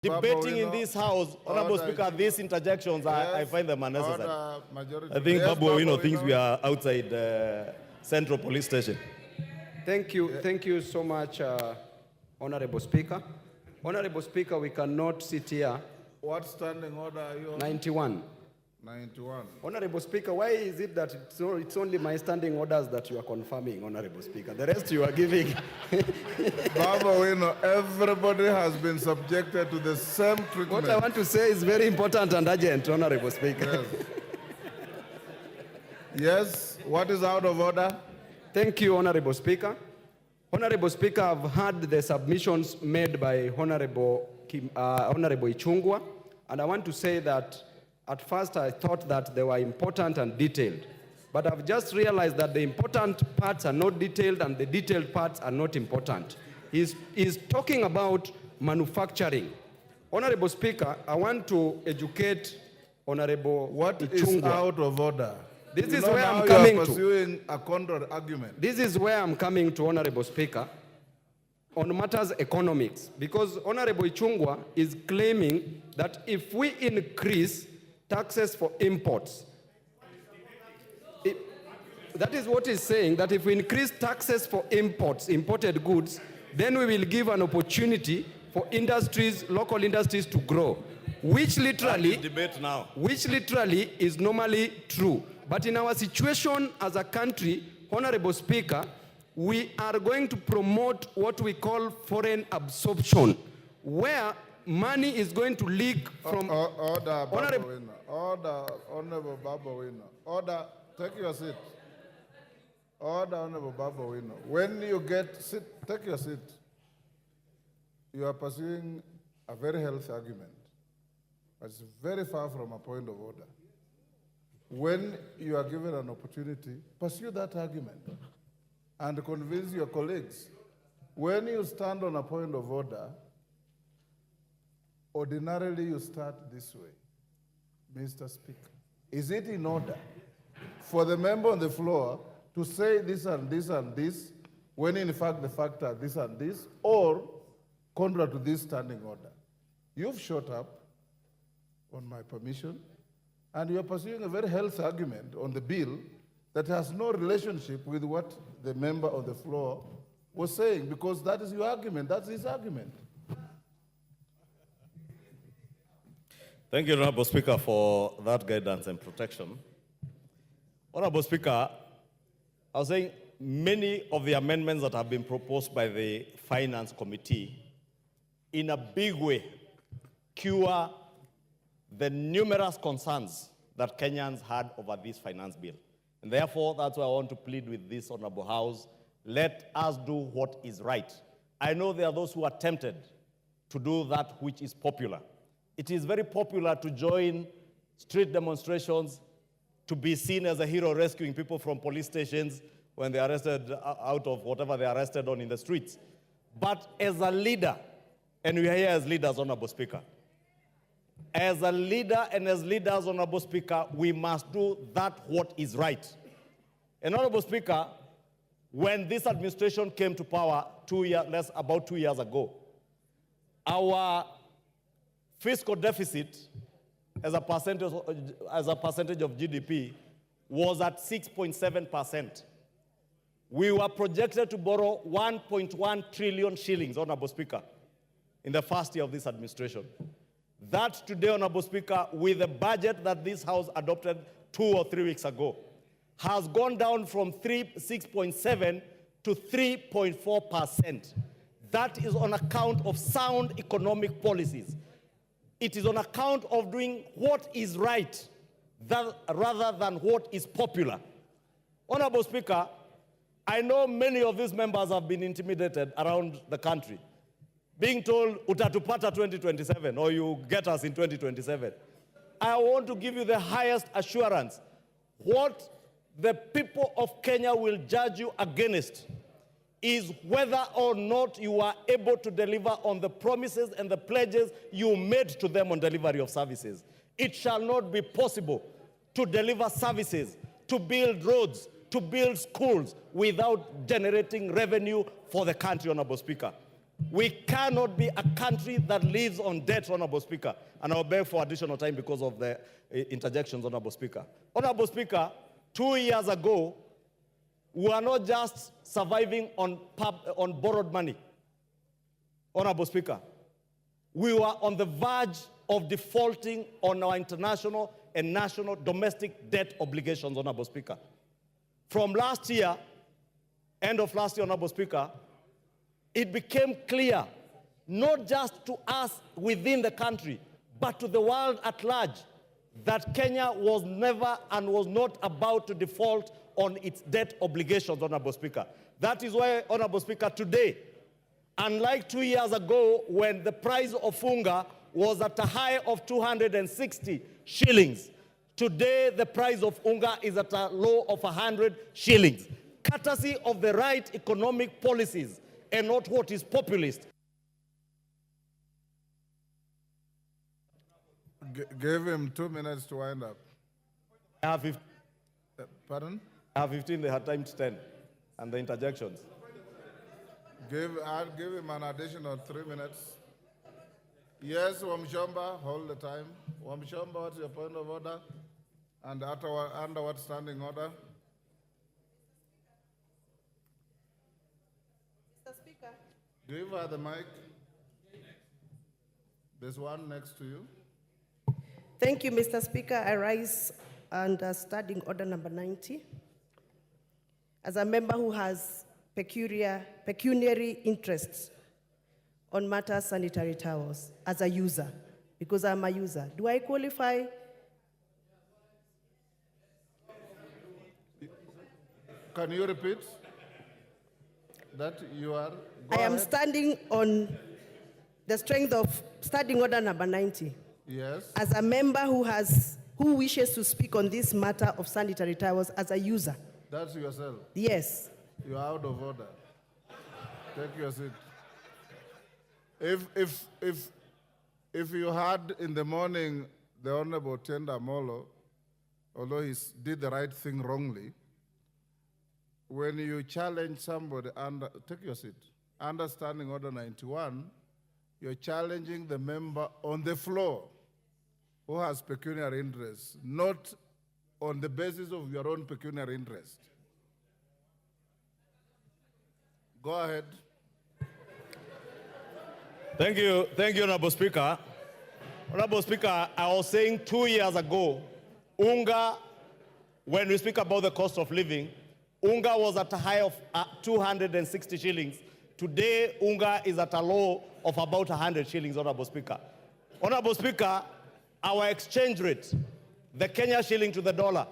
debating in this house, Honorable Speaker, these interjections, I find them unnecessary. I think Babu Owino thinks we are outside Central Police Station. Thank you so much, Honorable Speaker. Honorable Speaker, we cannot sit here. What standing order are you on? 91. 91. Honorable Speaker, why is it that it's only my standing orders that you are confirming, Honorable Speaker? The rest you are giving. Babu Owino, everybody has been subjected to the same treatment. What I want to say is very important and urgent, Honorable Speaker. Yes. Yes, what is out of order? Thank you, Honorable Speaker. Honorable Speaker, I've heard the submissions made by Honorable Ichungwa, and I want to say that at first I thought that they were important and detailed, but I've just realized that the important parts are not detailed and the detailed parts are not important. He's talking about manufacturing. Honorable Speaker, I want to educate Honorable What Ichungwa. is out of order? This you is know where now I'm you coming are to. pursuing a counter argument. This is where I'm coming to, Honorable Speaker, on matters economics, because Honorable Ichungwa is claiming that if we increase taxes for imports, that is what he's saying, that if we increase taxes for imports, imported goods, then we will give an opportunity for industries, local industries to grow, which literally is normally true. But in our situation as a country, Honorable Speaker, we are going to promote what we call foreign absorption, where money is going to leak from... Order, Babu Owino. Order, Honorable Babu Owino. Order, take your seat. Order, Honorable Babu Owino. When you take your seat. You are pursuing a very healthy argument, but it's very far from a point of order. When you are given an opportunity, pursue that argument and convince your colleagues. When you stand on a point of order, ordinarily you start this way. Mr. Speaker, is it in order for the member on the floor to say this and this and this, when in fact the fact are this and this, or contrary to this standing order? You've shot up on my permission, and you're pursuing a very healthy argument on the bill that has no relationship with what the member on the floor was saying, because that is your argument, that's his argument. Thank you, Honorable Speaker, for that guidance and protection. Honorable Speaker, I was saying many of the amendments that have been proposed by the Finance Committee in a big way cure the numerous concerns that Kenyans had over this finance bill. And therefore, that's why I want to plead with this Honorable House, let us do what is right. I know there are those who are tempted to do that which is popular. It is very popular to join street demonstrations, to be seen as a hero rescuing people from police stations when they are arrested out of whatever they are arrested on in the streets. But as a leader, and we are here as leaders, Honorable Speaker, as a leader and as leaders, Honorable Speaker, we must do that what is right. And Honorable Speaker, when this administration came to power about 2 years ago, our fiscal deficit as a percentage of GDP was at 6.7%. We were projected to borrow 1.1 trillion shillings, Honorable Speaker, in the first year of this administration. That today, Honorable Speaker, with the budget that this House adopted 2 or 3 weeks ago, has gone down from 6.7 to 3.4%. That is on account of sound economic policies. It is on account of doing what is right rather than what is popular. Honorable Speaker, I know many of these members have been intimidated around the country, being told, utatupata 2027, or you get us in 2027. I want to give you the highest assurance. What the people of Kenya will judge you against is whether or not you are able to deliver on the promises and the pledges you made to them on delivery of services. It shall not be possible to deliver services, to build roads, to build schools without generating revenue for the country, Honorable Speaker. We cannot be a country that lives on debt, Honorable Speaker. And I'll beg for additional time because of the interjections, Honorable Speaker. Honorable Speaker, 2 years ago, we were not just surviving on borrowed money. Honorable Speaker, we were on the verge of defaulting on our international and national domestic debt obligations, Honorable Speaker. From last year, end of last year, Honorable Speaker, it became clear, not just to us within the country, but to the world at large, that Kenya was never and was not about to default on its debt obligations, Honorable Speaker. That is why, Honorable Speaker, today, unlike 2 years ago when the price of unga was at a high of 260 shillings, today the price of unga is at a low of 100 shillings, courtesy of the right economic policies and not what is populist. Give him 2 minutes to wind up. I have 15. Pardon? I have 15, they had time to 10, and the interjections. I'll give him an additional 3 minutes. Yes, Wamuchomba, hold the time. Wamuchomba, what's your point of order? And under what standing order? Mr. Speaker. Give her the mic. There's one next to you. Thank you, Mr. Speaker. I rise under standing order number 90. As a member who has pecuniary interests on matters sanitary towels, as a user, because I'm a user, do I qualify? Can you repeat that you are? I am standing on the strength of standing order number 90. Yes. As a member who wishes to speak on this matter of sanitary towels as a user. That's yourself. Yes. You are out of order. Take your seat. If you had in the morning the Honorable Tenda Molo, although he did the right thing wrongly, when you challenge somebody take your seat, under Standing Order 91, you're challenging the member on the floor who has pecuniary interests, not on the basis of your own pecuniary interest. Go ahead. Thank you, Honorable Speaker. Honorable Speaker, I was saying 2 years ago, unga, when we speak about the cost of living, unga was at a high of 260 shillings. Today, unga is at a low of about 100 shillings, Honorable Speaker. Honorable Speaker, our exchange rate, the Kenya shilling to the dollar,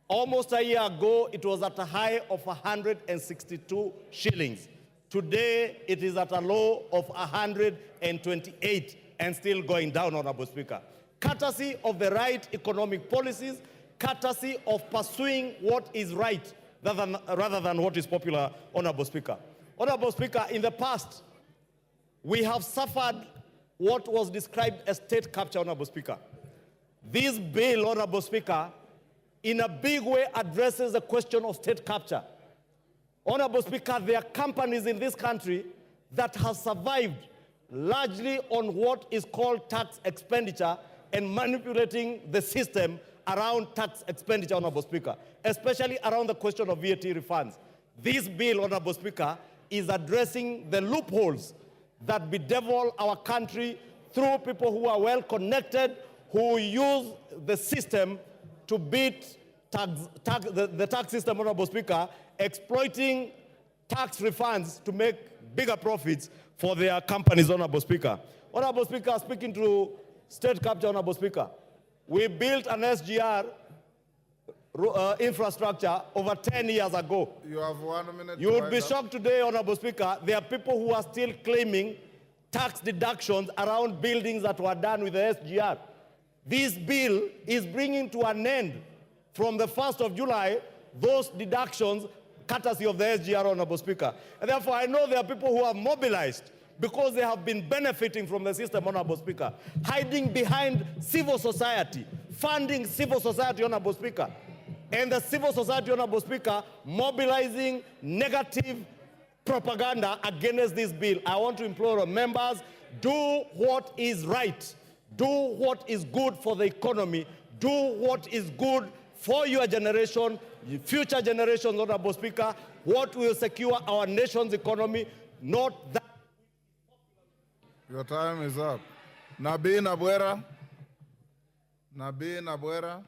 almost a year ago, it was at a high of 162 shillings. Today, it is at a low of 128 and still going down, Honorable Speaker. Courtesy of the right economic policies, courtesy of pursuing what is right rather than what is popular, Honorable Speaker. Honorable Speaker, in the past, we have suffered what was described as state capture, Honorable Speaker. This bill, Honorable Speaker, in a big way addresses the question of state capture. Honorable Speaker, there are companies in this country that have survived largely on what is called tax expenditure and manipulating the system around tax expenditure, Honorable Speaker, especially around the question of VAT refunds. This bill, Honorable Speaker, is addressing the loopholes that bedevil our country through people who are well connected, who use the system to beat the tax system, Honorable Speaker, exploiting tax refunds to make bigger profits for their companies, Honorable Speaker. Honorable Speaker, speaking to state capture, Honorable Speaker, we built an SGR infrastructure over 10 years ago. You have 1 minute. You would be shocked today, Honorable Speaker, there are people who are still claiming tax deductions around buildings that were done with the SGR. This bill is bringing to an end from the 1st of July those deductions courtesy of the SGR, Honorable Speaker. And therefore, I know there are people who are mobilized because they have been benefiting from the system, Honorable Speaker, hiding behind civil society, funding civil society, Honorable Speaker, and the civil society, Honorable Speaker, mobilizing negative propaganda against this bill. I want to implore our members, do what is right. Do what is good for the economy. Do what is good for your generation, future generations, Honorable Speaker. What will secure our nation's economy, not that. Your time is up. Nabi Nabwera. Nabi Nabwera.